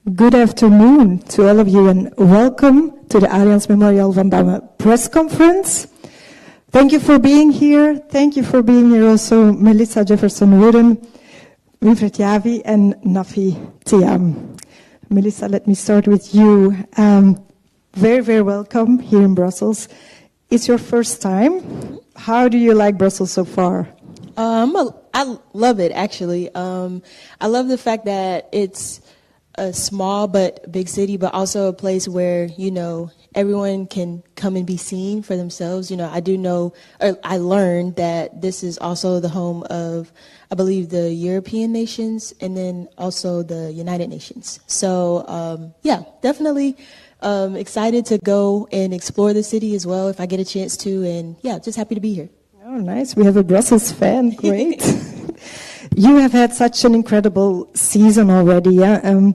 Good afternoon to all of you and welcome to the Allianz Memorial Van Damme press conference. Thank you for being here. Thank you for being here also Melissa Jefferson-Wooden, Winfred Yavi and Nafi Thiam. Melissa, let me start with you. Very, very welcome here in Brussels. It's your first time. How do you like Brussels so far? I love it, actually. I love the fact that it's a small but big city, but also a place where, everyone can come and be seen for themselves. I learned that this is also the home of, I believe, the European nations and then also the United Nations. So, definitely excited to go and explore the city as well if I get a chance to. And, just happy to be here. Oh, nice. We have a Brussels fan. Great. You have had such an incredible season already. Yeah?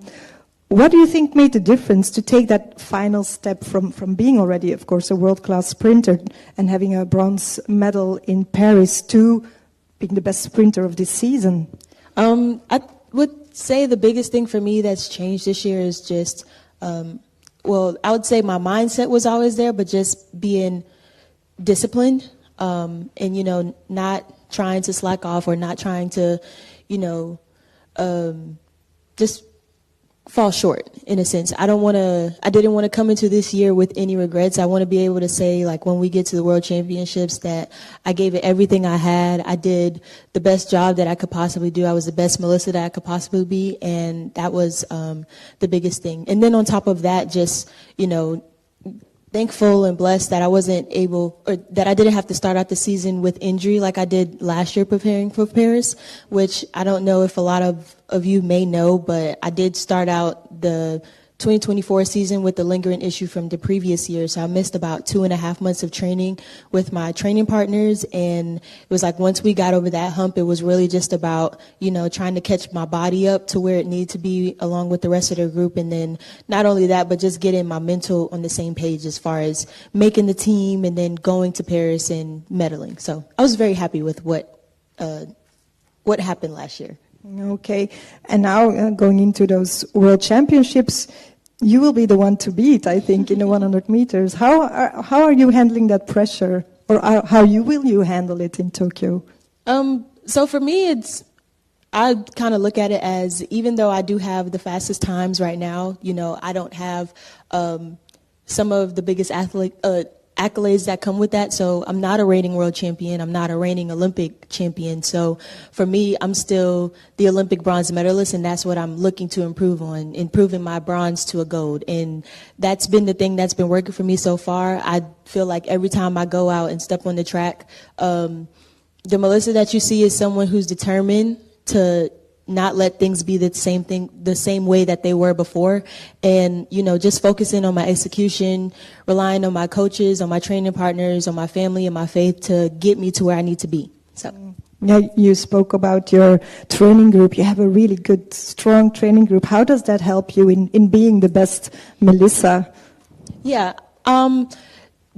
What do you think made the difference to take that final step from being already, of course, a world-class sprinter and having a bronze medal in Paris to being the best sprinter of this season? I would say the biggest thing for me that's changed this year is just, I would say my mindset was always there, but just being disciplined. And, not trying to slack off or not trying to, just fall short in a sense. I didn't want to come into this year with any regrets. I want to be able to say, like, when we get to the World Championships, that I gave it everything I had. I did the best job that I could possibly do. I was the best Melissa that I could possibly be. And that was, the biggest thing. And then on top of that, just, thankful and blessed that that I didn't have to start out the season with injury like I did last year preparing for Paris, which I don't know if a lot of you may know, but I did start out the 2024 season with the lingering issue from the previous year. So I missed about 2.5 months of training with my training partners. And it was like once we got over that hump, it was really just about, trying to catch my body up to where it needed to be along with the rest of the group. And then not only that, but just getting my mental on the same page as far as making the team and then going to Paris and medaling. So I was very happy with what happened last year. Okay, and now going into those World Championships, you will be the one to beat, I think, in the 100 meters. How are you handling that pressure, or how will you handle it in Tokyo? So for me, I kind of look at it as, even though I do have the fastest times right now, I don't have some of the biggest accolades that come with that. So I'm not a reigning world champion. I'm not a reigning Olympic champion. So for me, I'm still the Olympic bronze medalist, and that's what I'm looking to improve on, improving my bronze to a gold. And that's been the thing that's been working for me so far. I feel like every time I go out and step on the track, the Melissa that you see is someone who's determined to not let things be the same way that they were before. And, just focusing on my execution, relying on my coaches, on my training partners, on my family and my faith to get me to where I need to be. So. Yeah, you spoke about your training group. You have a really good, strong training group. How does that help you in being the best Melissa? Yeah.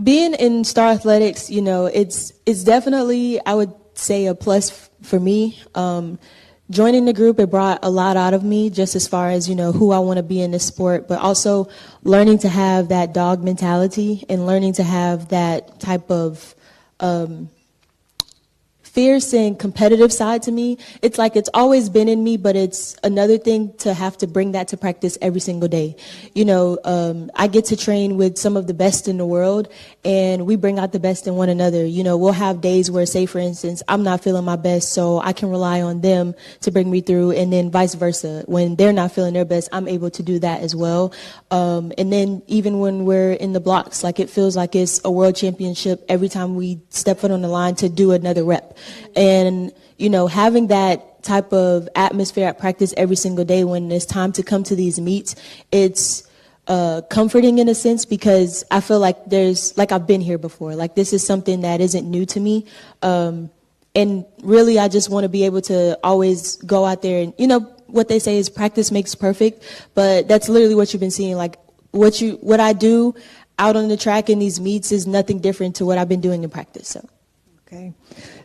Being in Star Athletics, it's definitely, I would say, a plus for me. Joining the group, it brought a lot out of me, just as far as, who I want to be in this sport, but also learning to have that dog mentality and learning to have that type of fierce and competitive side to me. It's like it's always been in me, but it's another thing to have to bring that to practice every single day. I get to train with some of the best in the world, and we bring out the best in one another. We'll have days where, say, for instance, I'm not feeling my best, so I can rely on them to bring me through, and then vice versa. When they're not feeling their best, I'm able to do that as well. And then even when we're in the blocks, like it feels like it's a world championship every time we step foot on the line to do another rep. And, having that type of atmosphere at practice every single day when it's time to come to these meets, it's comforting in a sense, because I feel like I've been here before. Like, this is something that isn't new to me. And really, I just want to be able to always go out there and, what they say is practice makes perfect, but that's literally what you've been seeing. Like, what I do out on the track in these meets is nothing different to what I've been doing in practice. So. Okay.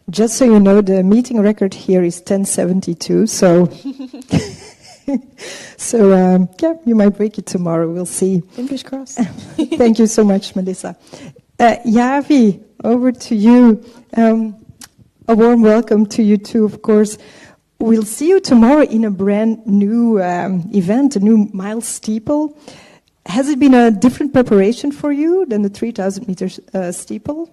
Just so you know, the meeting record here is 10:72, so So, you might break it tomorrow. We'll see. Fingers crossed. Thank you so much, Melissa. Yavi, over to you. A warm welcome to you too, of course. We'll see you tomorrow in a brand new event, a new mile steeple. Has it been a different preparation for you than the 3,000 meters steeple?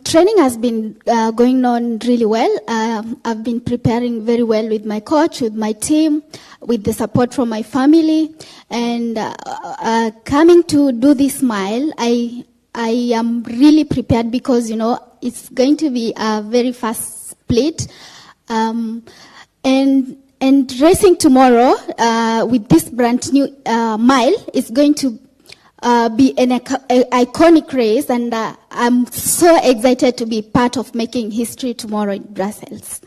Training has been going on really well. I've been preparing very well with my coach, with my team, with the support from my family. And coming to do this mile, I am really prepared because, it's going to be a very fast split. And racing tomorrow with this brand new mile is going to be an iconic race, and I'm so excited to be part of making history tomorrow in Brussels.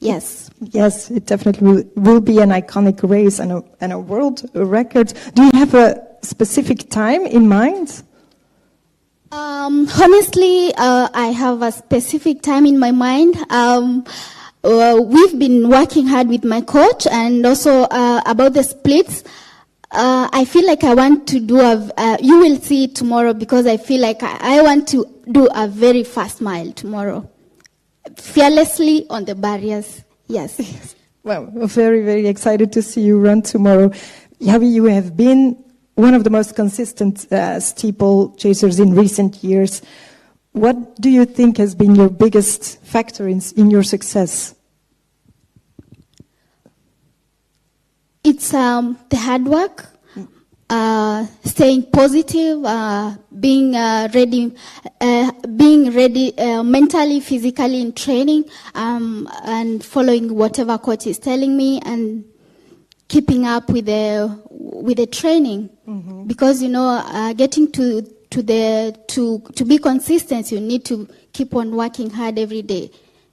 Yes. Yes, it definitely will be an iconic race and a world record. Do you have a specific time in mind? Honestly, I have a specific time in my mind. We've been working hard with my coach, and also about the splits. I feel like I want to do you will see it tomorrow, because I feel like I want to do a very fast mile tomorrow. Fearlessly on the barriers, yes. Well, very, very excited to see you run tomorrow. Yavi, you have been one of the most consistent steeple chasers in recent years. What do you think has been your biggest factor in your success? It's the hard work, staying positive, being ready mentally, physically in training, and following whatever coach is telling me, and keeping up with the training. Mm-hmm. Because getting to be consistent, you need to keep on working hard every day.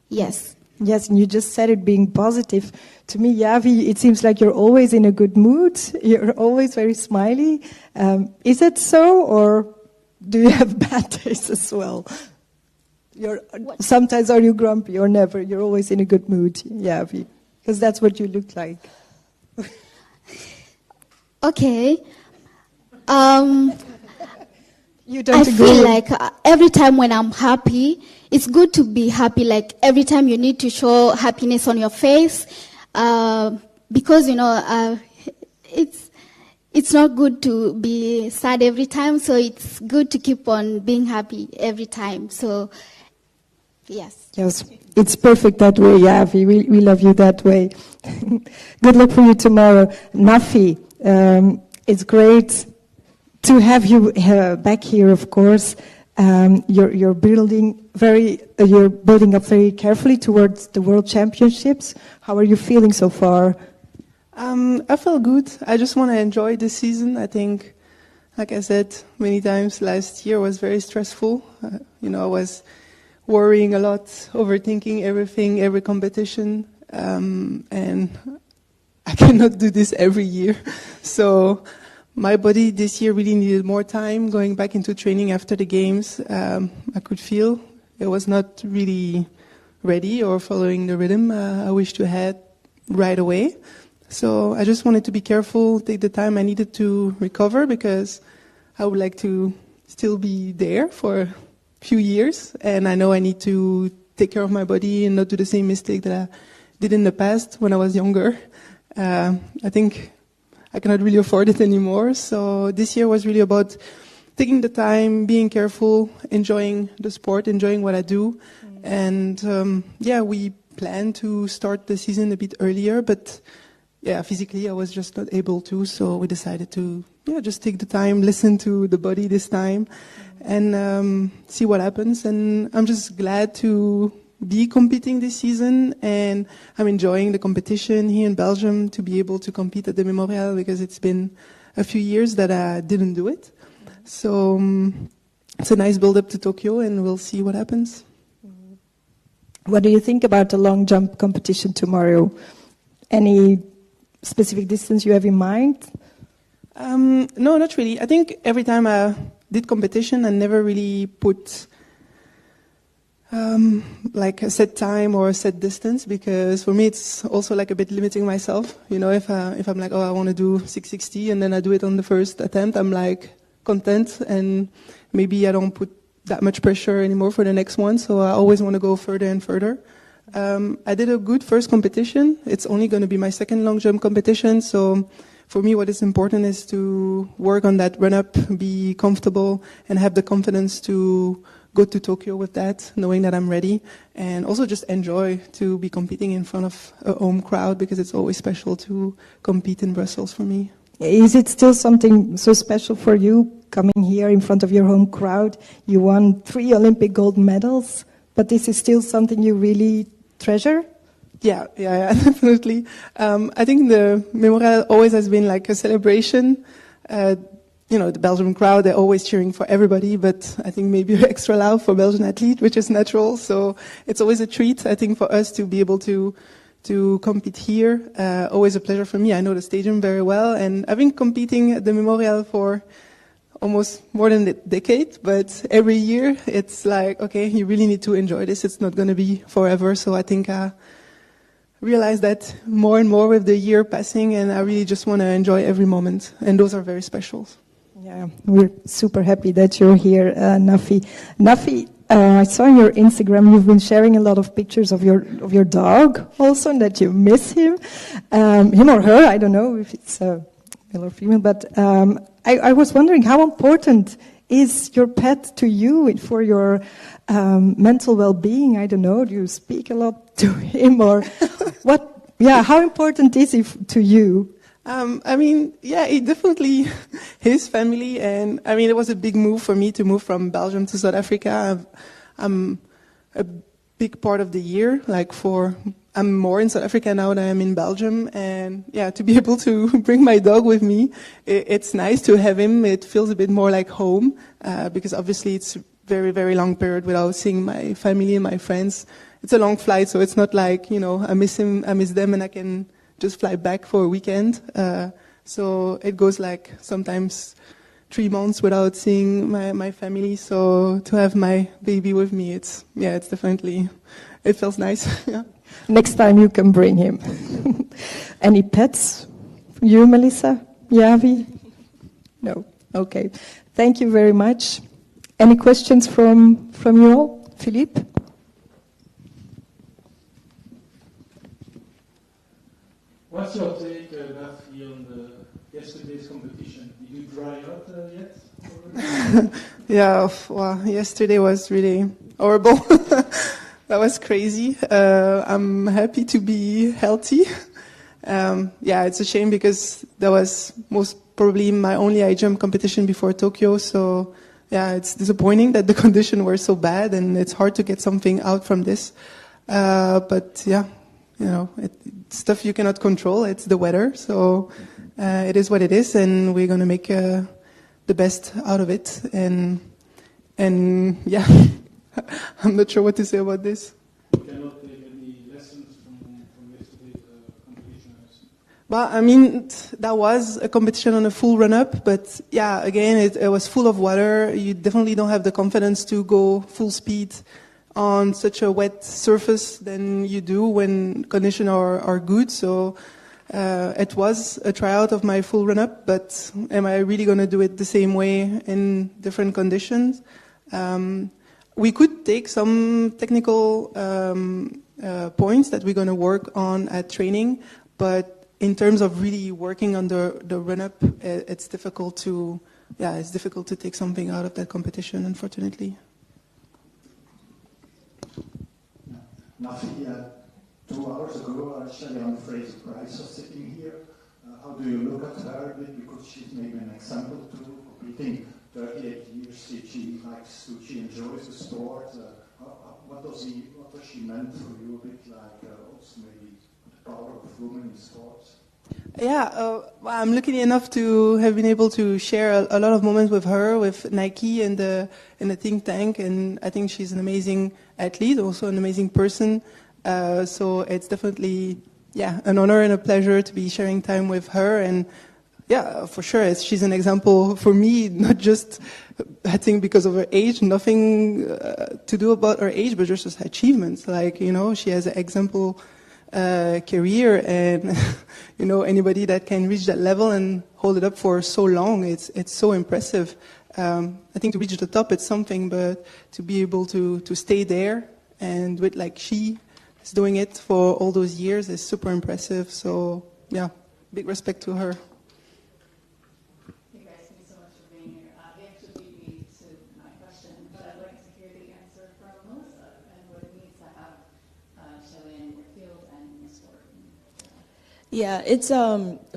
Yes. Yes, and you just said it, being positive. To me, Yavi, it seems like you're always in a good mood. You're always very smiley. Is it so, or do you have bad days as well? Sometimes are you grumpy or never? You're always in a good mood, Yavi, because that's what you look like. Okay. You don't I feel like every time when I'm happy, it's good to be happy. Like every time you need to show happiness on your face, because it's not good to be sad every time. So it's good to keep on being happy every time. So yes. Yes, it's perfect that way, Yavi. We love you that way. Good luck for you tomorrow, Nafi. It's great to have you back here, of course. You're building up very carefully towards the World Championships. How are you feeling so far? I feel good. I just want to enjoy this season. I think, like I said many times, last year was very stressful. I was worrying a lot, overthinking everything, every competition, and I cannot do this every year. So my body this year really needed more time going back into training after the games. I could feel it was not really ready or following the rhythm I wish to have right away. So I just wanted to be careful, take the time I needed to recover, because I would like to still be there for a few years. And I know I need to take care of my body and not do the same mistake that I did in the past when I was younger. I think I cannot really afford it anymore. So this year was really about taking the time, being careful, enjoying the sport, enjoying what I do. And we plan to start the season a bit earlier, but physically I was just not able to. So we decided to just take the time, listen to the body this time, and see what happens. And I'm just glad to be competing this season, and I'm enjoying the competition here in Belgium, to be able to compete at the Memorial, because it's been a few years that I didn't do it. So it's a nice build-up to Tokyo, and we'll see what happens. What do you think about the long jump competition tomorrow? Any specific distance you have in mind? No, not really. I think every time I did competition, I never really put like a set time or a set distance, because for me it's also like a bit limiting myself. You know, if I'm like, oh, I want to do 660 and then I do it on the first attempt, I'm like content, and maybe I don't put that much pressure anymore for the next one. So I always want to go further and further. I did a good first competition. It's only going to be my second long jump competition. So for me, what is important is to work on that run up, be comfortable, and have the confidence to go to Tokyo with that, knowing that I'm ready, and also just enjoy to be competing in front of a home crowd, because it's always special to compete in Brussels for me. Is it still something so special for you, coming here in front of your home crowd? You won 3 Olympic gold medals, but this is still something you really treasure? Yeah, definitely. I think the Memorial always has been like a celebration. You know, the Belgian crowd, they're always cheering for everybody, but I think maybe extra loud for Belgian athlete, which is natural. So it's always a treat, I think, for us to be able to compete here. Always a pleasure for me. I know the stadium very well, and I've been competing at the Memorial for almost more than a decade, but every year it's like, okay, you really need to enjoy this. It's not going to be forever. So I think I realize that more and more with the year passing, and I really just want to enjoy every moment, and those are very special. Yeah, we're super happy that you're here, Nafi. Nafi, I saw on your Instagram you've been sharing a lot of pictures of your dog also, and that you miss him. Him or her, I don't know if it's male or female, but I was wondering, how important is your pet to you for your mental well-being? I don't know, do you speak a lot to him, or what? Yeah, how important is he to you? I mean, yeah, it definitely his family, and I mean, it was a big move for me to move from Belgium to South Africa. I'm a big part of the year, I'm more in South Africa now than I'm in Belgium, and yeah, to be able to bring my dog with me, it's nice to have him. It feels a bit more like home, because obviously it's a very, very long period without seeing my family and my friends. It's a long flight, so it's not like, you know, I miss him, I miss them, and I can just fly back for a weekend. So it goes like sometimes 3 months without seeing my family. So to have my baby with me, it's definitely, it feels nice. Yeah. Next time you can bring him. Any pets? You, Melissa? Yavi? No. Okay. Thank you very much. Any questions from you all? Philippe? What's your take, Nafi, on yesterday's competition? Did you dry out yet? Yeah, well, yesterday was really horrible. That was crazy. I'm happy to be healthy. Yeah, it's a shame because that was most probably my only high jump competition before Tokyo. So yeah, it's disappointing that the conditions were so bad, and it's hard to get something out from this. But yeah, you know, it's stuff you cannot control. It's the weather. So it is what it is, and we're going to make the best out of it. And yeah, I'm not sure what to say about this. You cannot take any lessons from yesterday's competition? Well, I mean, that was a competition on a full run-up, but yeah, again, it was full of water. You definitely don't have the confidence to go full speed on such a wet surface than you do when conditions are good. So it was a tryout of my full run-up, but am I really going to do it the same way in different conditions? We could take some technical points that we're going to work on at training, but in terms of really working on the run-up, it's difficult to take something out of that competition, unfortunately. Nafi, 2 hours ago, Shelly-Ann Fraser-Pryce was sitting here. How do you look at her? Because she's maybe an example to completing 38 years. She enjoys the sport. What does she meant for you? A bit like also maybe the power of women in sports. Yeah, well, I'm lucky enough to have been able to share a lot of moments with her, with Nike and the think tank, and I think she's an amazing athlete, also an amazing person. So it's definitely, an honor and a pleasure to be sharing time with her, and Yeah, for sure. She's an example for me, not just, I think, because of her age, nothing to do about her age, but just her achievements. Like, you know, she has an example career, and, you know, anybody that can reach that level and hold it up for so long, it's so impressive. I think to reach the top, it's something, but to be able to stay there and do it like she is doing it for all those years is super impressive. So, yeah, big respect to her. Hey guys, thank you so much for being here. They actually beat me to my question, but I'd like to hear the answer from Melissa and what it means to have Shelly-Ann in your field and in your sport. Yeah, it's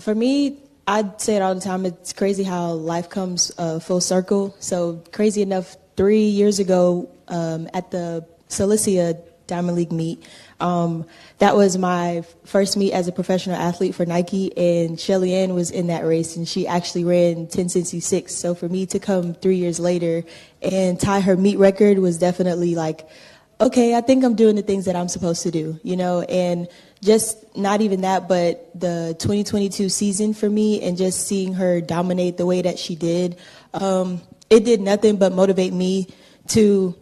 for me, I say it all the time. It's crazy how life comes full circle. So crazy enough, 3 years ago at the Cilicia Diamond League meet, that was my first meet as a professional athlete for Nike, and Shelly-Ann was in that race, and she actually ran 10.66. So for me to come 3 years later and tie her meet record was definitely like, okay, I think I'm doing the things that I'm supposed to do, you know, and just not even that, but the 2022 season for me and just seeing her dominate the way that she did, it did nothing but motivate me to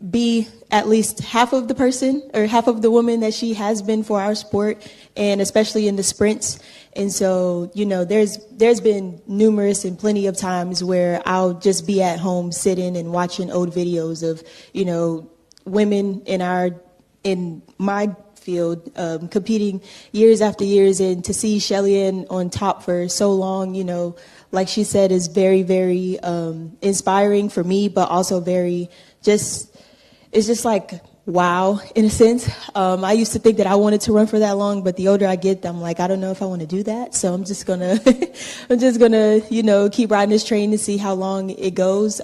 be at least half of the person or half of the woman that she has been for our sport, and especially in the sprints. And so, you know, there's been numerous and plenty of times where I'll just be at home sitting and watching old videos of, you know, women in my field competing years after years, and to see Shelly-Ann on top for so long, you know, like she said, is very, very inspiring for me, but also very it's just like, wow, in a sense. I used to think that I wanted to run for that long, but the older I get, I'm like, I don't know if I want to do that. So I'm just gonna, you know, keep riding this train to see how long it goes.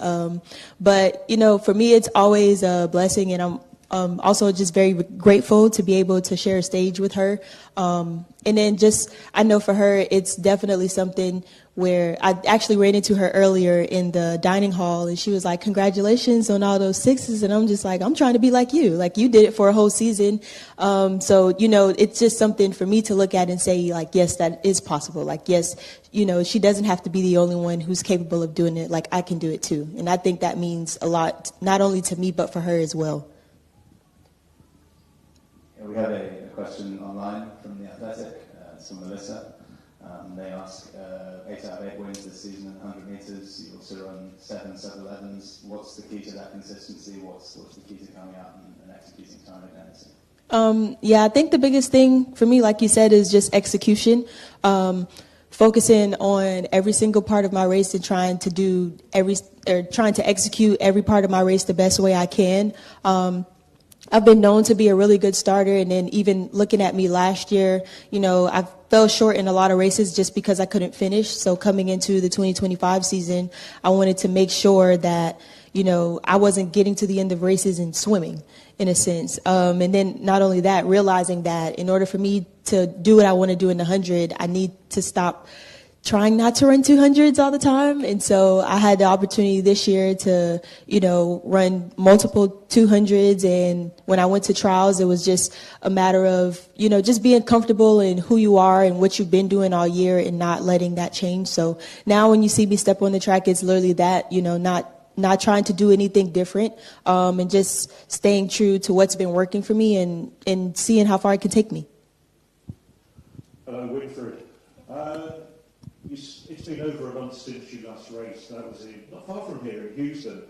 But, you know, for me, it's always a blessing, and I'm also just very grateful to be able to share a stage with her. And then just, I know for her, it's definitely something where I actually ran into her earlier in the dining hall, and she was like, congratulations on all those sixes. And I'm just like, I'm trying to be like you did it for a whole season. So, you know, it's just something for me to look at and say, like, yes, that is possible. Like, yes, you know, she doesn't have to be the only one who's capable of doing it. Like, I can do it too. And I think that means a lot, not only to me, but for her as well. We have a question online from the Athletic. It's from Melissa. They ask, 8 out of 8 wins this season in 100 metres. You also run 7 sub-11s. What's the key to that consistency? What's the key to coming out and executing time against? Yeah, I think the biggest thing for me, like you said, is just execution. Focusing on every single part of my race and trying to execute every part of my race the best way I can. I've been known to be a really good starter, and then even looking at me last year, you know, I fell short in a lot of races just because I couldn't finish. So coming into the 2025 season, I wanted to make sure that, you know, I wasn't getting to the end of races and swimming, in a sense. And then not only that, realizing that in order for me to do what I want to do in the 100, I need to stop trying not to run 200s all the time. And so I had the opportunity this year to, you know, run multiple 200s. And when I went to trials, it was just a matter of, you know, just being comfortable in who you are and what you've been doing all year and not letting that change. So now when you see me step on the track, it's literally that, you know, not trying to do anything different, and just staying true to what's been working for me and seeing how far it can take me. Hello, Winfred. It's been over a month since you last raced. That was not far from here in Houston.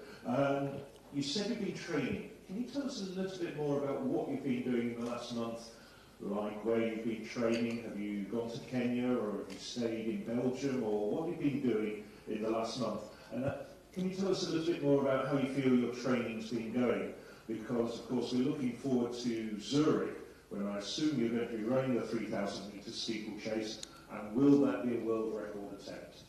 You said you've been training. Can you tell us a little bit more about what you've been doing in the last month? Like where you've been training? Have you gone to Kenya, or have you stayed in Belgium, or what have you been doing in the last month? And can you tell us a little bit more about how you feel your training's been going? Because, of course, we're looking forward to Zurich, when I assume you're going to be running the 3,000 metre steeplechase. And will that be a world record attempt?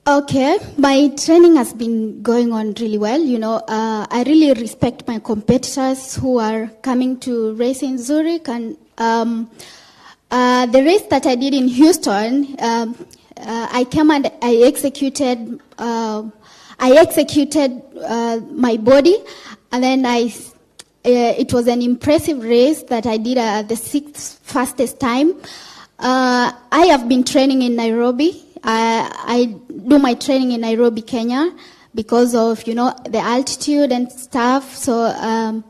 Okay, my training has been going on really well. You know, I really respect my competitors who are coming to race in Zurich, and the race that I did in Houston, I came and I executed my body, and then it was an impressive race that I did the 6th fastest time. I have been training in Nairobi. I do my training in Nairobi, Kenya, because of, the altitude and stuff. So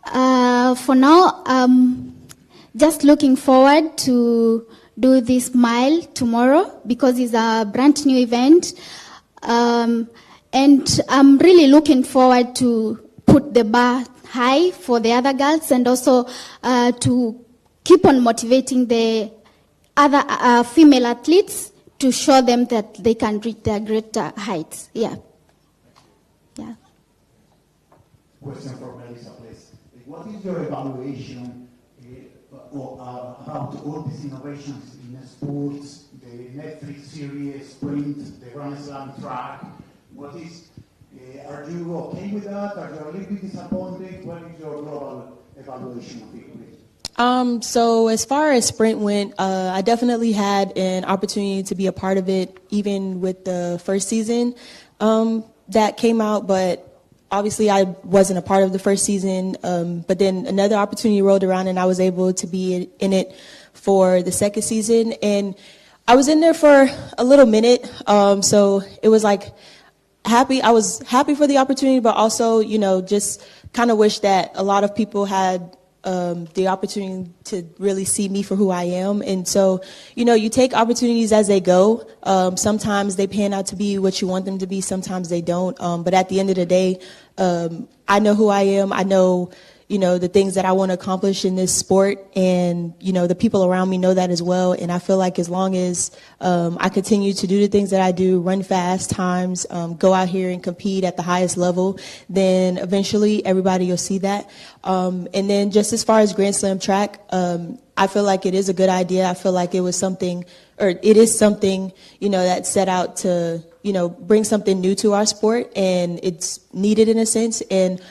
for now, just looking forward to do this mile tomorrow because it's a brand new event. And I'm really looking forward to put the bar high for the other girls and also to keep on motivating the other female athletes to show them that they can reach their greater heights. Yeah. Question for Melissa, please. What is your evaluation about all these innovations in sports, the Netflix series, sprint, the Grand Slam track? What is? Are you okay with that? Are you a little bit disappointed? What is your global evaluation of it? So as far as sprint went, I definitely had an opportunity to be a part of it, even with the first season that came out. But obviously, I wasn't a part of the first season. But then another opportunity rolled around, and I was able to be in it for the second season. And I was in there for a little minute, so it was like happy. I was happy for the opportunity, but also, just kind of wish that a lot of people had the opportunity to really see me for who I am. And so, you take opportunities as they go. Sometimes they pan out to be what you want them to be. Sometimes they don't. But at the end of the day, I know who I am. I know, the things that I want to accomplish in this sport. And, the people around me know that as well. And I feel like as long as I continue to do the things that I do, run fast times, go out here and compete at the highest level, then eventually everybody will see that. And then just as far as Grand Slam track, I feel like it is a good idea. I feel like it was something, or it is something, that set out to, bring something new to our sport, and it's needed in a sense. And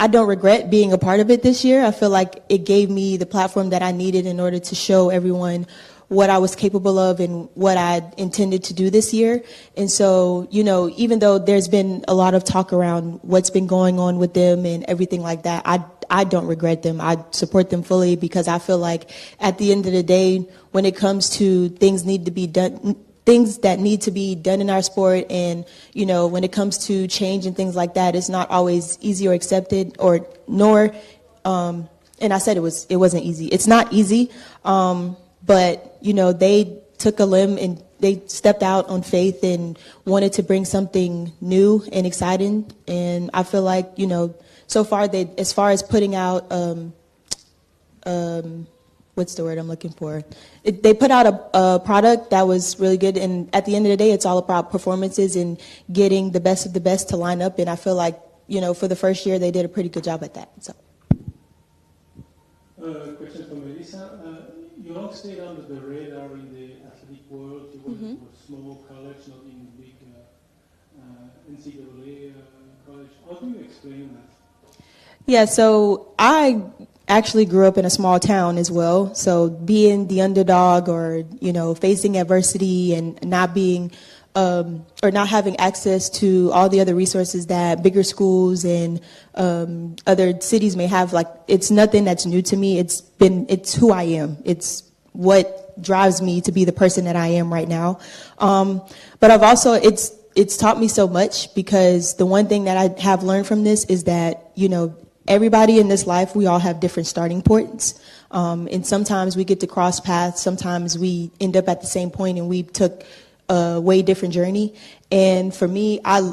I don't regret being a part of it this year. I feel like it gave me the platform that I needed in order to show everyone what I was capable of and what I intended to do this year. And so, even though there's been a lot of talk around what's been going on with them and everything like that, I don't regret them. I support them fully because I feel like at the end of the day, when it comes to things that need to be done in our sport, and when it comes to change and things like that, it's not always easy or accepted, or nor and I said it wasn't easy. It's not easy, but they took a limb and they stepped out on faith and wanted to bring something new and exciting. And I feel like so far as far as putting out what's the word I'm looking for? They put out a product that was really good, and at the end of the day, it's all about performances and getting the best of the best to line up. And I feel like, for the first year, they did a pretty good job at that. So. Question for Melissa. You all stayed under the radar in the athletic world. You went to a small college, not in a big NCAA college. How do you explain that? Yeah, so I actually grew up in a small town as well. So being the underdog, or, facing adversity and not being, or not having access to all the other resources that bigger schools and other cities may have, like, it's nothing that's new to me. It's who I am. It's what drives me to be the person that I am right now. But I've also, it's taught me so much, because the one thing that I have learned from this is that, everybody in this life, we all have different starting points. And sometimes we get to cross paths. Sometimes we end up at the same point and we took a way different journey. And for me, I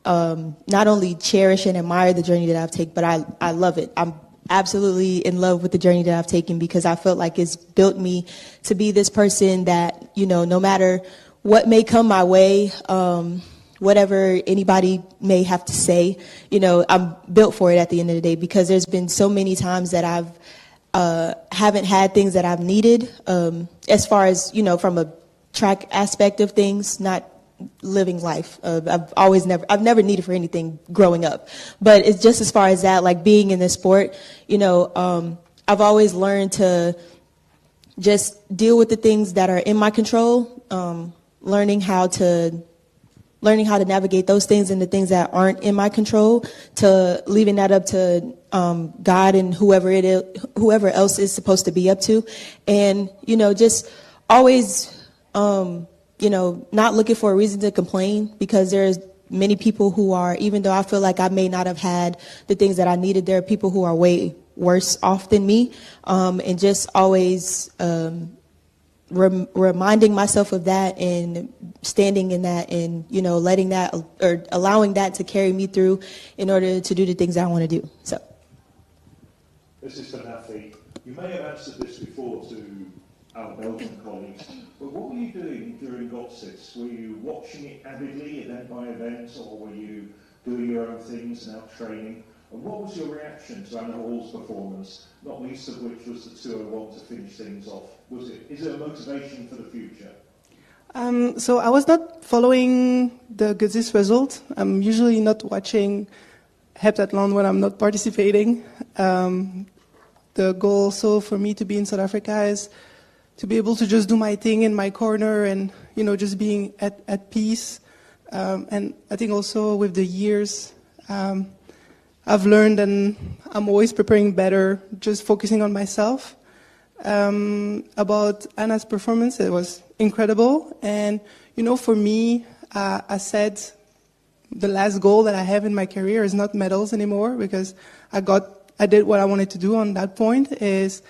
not only cherish and admire the journey that I've taken, but I love it. I'm absolutely in love with the journey that I've taken, because I felt like it's built me to be this person that, no matter what may come my way, whatever anybody may have to say, I'm built for it at the end of the day, because there's been so many times that I've haven't had things that I've needed, as far as, from a track aspect of things, not living life. I've never needed for anything growing up, but it's just as far as that, like being in this sport, I've always learned to just deal with the things that are in my control, learning how to learning how to navigate those things and the things that aren't in my control, to leaving that up to God and whoever else is supposed to be up to. And, just always, not looking for a reason to complain, because there's many people who are, even though I feel like I may not have had the things that I needed, there are people who are way worse off than me. And just always reminding myself of that and standing in that and, letting that or allowing that to carry me through in order to do the things I want to do. So. This is for Nafi. You may have answered this before to our Belgian colleagues, but what were you doing during GOTSIS? Were you watching it avidly, event by event, or were you doing your own things and out training? And what was your reaction to Anna Hall's performance, not least of which was the 201 to finish things off? Is it a motivation for the future? So I was not following the GOTSIS result. I'm usually not watching heptathlon when I'm not participating. The goal also for me to be in South Africa is to be able to just do my thing in my corner and, just being at peace. And I think also with the years, I've learned and I'm always preparing better, just focusing on myself. About Anna's performance, it was incredible. And, for me, I said the last goal that I have in my career is not medals anymore, because I did what I wanted to do on that point, is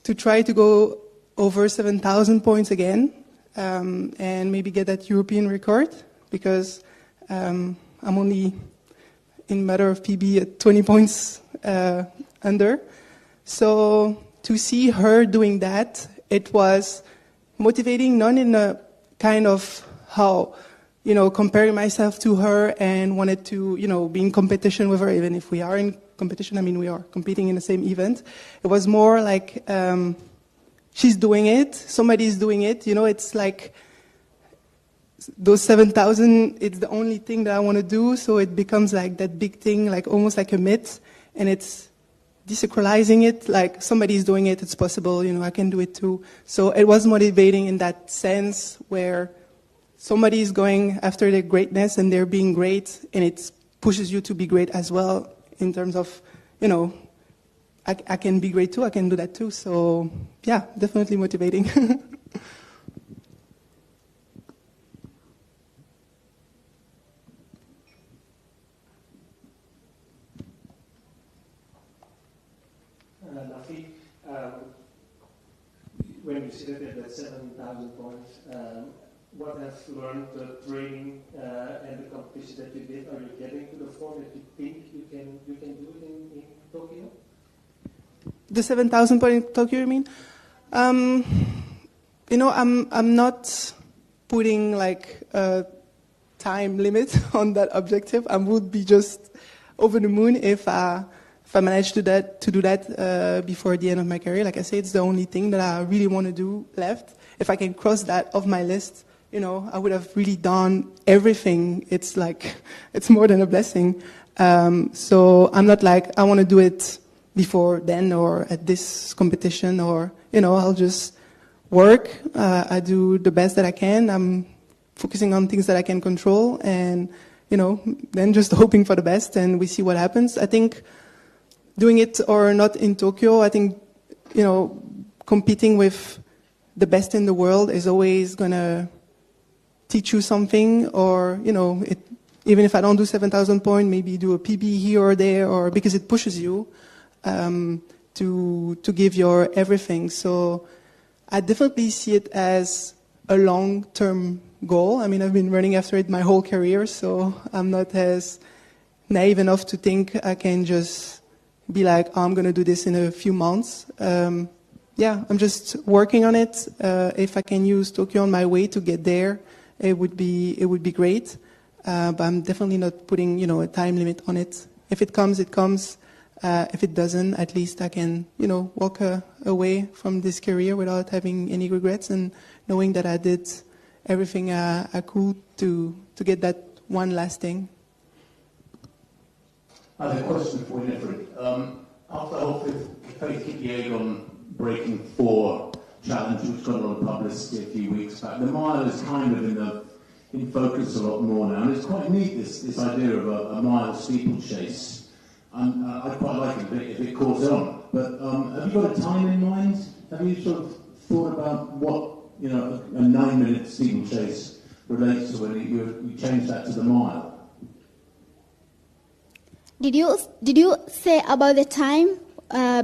to try to go over 7,000 points again, and maybe get that European record, because I'm only in matter of PB at 20 points under. So to see her doing that, it was motivating, not in a kind of how, comparing myself to her and wanted to, be in competition with her, even if we are in competition, we are competing in the same event. It was more like, she's doing it, somebody's doing it, it's like those 7,000, it's the only thing that I want to do, so it becomes like that big thing, like almost like a myth, and it's desacralizing it, like somebody's doing it, it's possible, I can do it too. So it was motivating in that sense where somebody's going after their greatness and they're being great, and it pushes you to be great as well in terms of, I can be great too, I can do that too. So yeah, definitely motivating. Nafi, when you sit at that 7,000 points, what have you learned, the training and the competition that you did? Are you getting to the form that you think you can do it in Tokyo? The 7,000 point in Tokyo, you mean? I'm not putting like a time limit on that objective. I would be just over the moon if I manage to do that before the end of my career. Like I say, it's the only thing that I really want to do left. If I can cross that off my list, I would have really done everything. It's like, it's more than a blessing. So I'm not like, I want to do it before then or at this competition, or, I'll just work. I do the best that I can. I'm focusing on things that I can control and, then just hoping for the best, and we see what happens. I think doing it or not in Tokyo, I think, competing with the best in the world is always going to teach you something, or, even if I don't do 7,000 points, maybe do a PB here or there, or because it pushes you to give your everything. So I definitely see it as a long-term goal. I've been running after it my whole career, so I'm not as naive enough to think I can just be like, I'm going to do this in a few months. I'm just working on it. If I can use Tokyo on my way to get there, it would be great. But I'm definitely not putting, a time limit on it. If it comes, it comes. If it doesn't, at least I can, walk away from this career without having any regrets and knowing that I did everything I could to get that one last thing. I have a question for Winifred. After the whole Faith Kipyegon Breaking 4 challenge, which got a lot of publicity a few weeks back, the mile is kind of in focus a lot more now. And it's quite neat, this idea of a mile steeplechase. I quite like it if it caught on. But have you got a time in mind? Have you sort of thought about what, you know, a 9-minute steeplechase relates to when you change that to the mile? Did you say about the time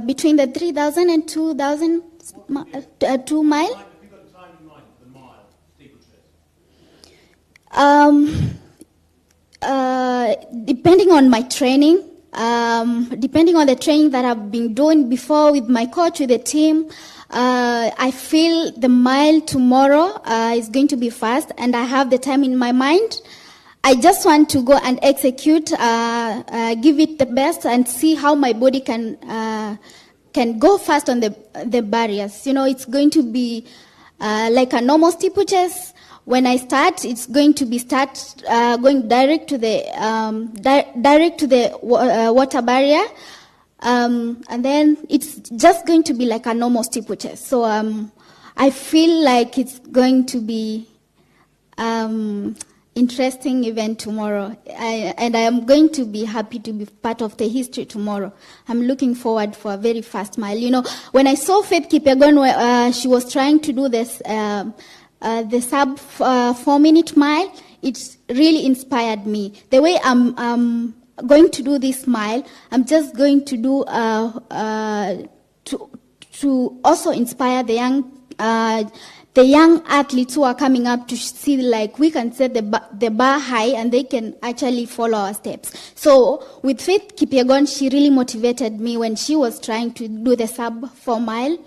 between the 3,000 and 2,000 2 mile? Have you got a time in mind, the mile steeplechase? Depending on my training, depending on the training that I've been doing before with my coach, with the team, I feel the mile tomorrow is going to be fast, and I have the time in my mind. I just want to go and execute, give it the best, and see how my body can go fast on the barriers. You know, it's going to be like a normal steeplechase. When I start, it's going to be going direct to the water barrier, and then it's just going to be like a normal steeplechase. So I feel like it's going to be interesting event tomorrow, and I am going to be happy to be part of the history tomorrow. I'm looking forward for a very fast mile. You know, when I saw Faith Kipyegon, she was trying to do this, the sub 4-minute mile, it really inspired me. The way I'm going to do this mile, I'm just going to do to also inspire the young athletes who are coming up to see, like, we can set the bar high and they can actually follow our steps. So with Faith Kipyegon, she really motivated me when she was trying to do the sub 4 mile.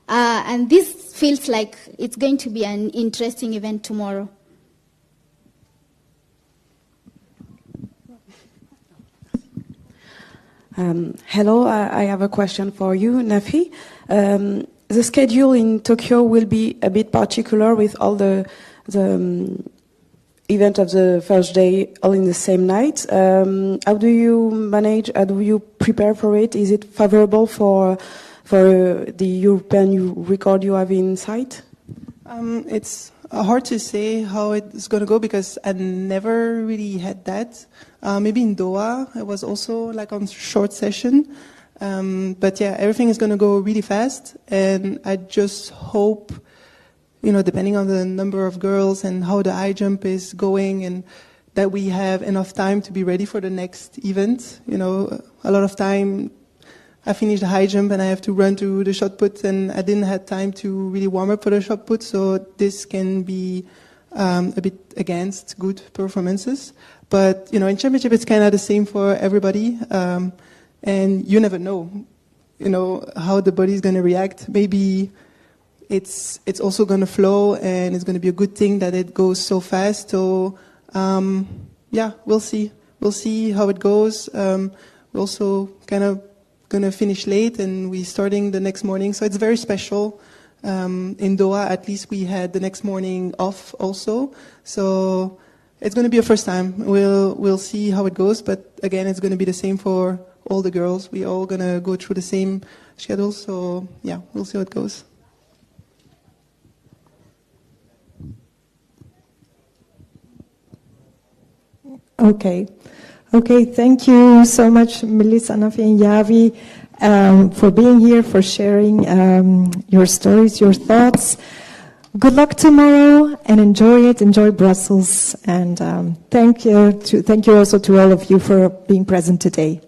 And this feels like it's going to be an interesting event tomorrow. Hello, I have a question for you, Nafi. The schedule in Tokyo will be a bit particular with all the event of the first day all in the same night. How do you manage? How do you prepare for it? Is it favorable for the European record you have in sight? It's hard to say how it's going to go because I never really had that. Maybe in Doha, I was also like on short session. But yeah, everything is going to go really fast, and I just hope, you know, depending on the number of girls and how the high jump is going, and that we have enough time to be ready for the next event. You know, a lot of time I finish the high jump and I have to run to the shot put, and I didn't have time to really warm up for the shot put, so this can be a bit against good performances. But, you know, in championship it's kind of the same for everybody. And you never know, you know, how the body's going to react. Maybe it's also going to flow, and it's going to be a good thing that it goes so fast. So, yeah, we'll see. We'll see how it goes. We're also kind of going to finish late, and we're starting the next morning. So it's very special. In Doha, at least we had the next morning off also. So it's going to be a first time. We'll see how it goes. But again, it's going to be the same for all the girls. We're all going to go through the same schedule. So, yeah, we'll see how it goes. Okay. Thank you so much, Melissa, Nafi, and Yavi, for being here, for sharing your stories, your thoughts. Good luck tomorrow, and enjoy it. Enjoy Brussels. And thank you also to all of you for being present today.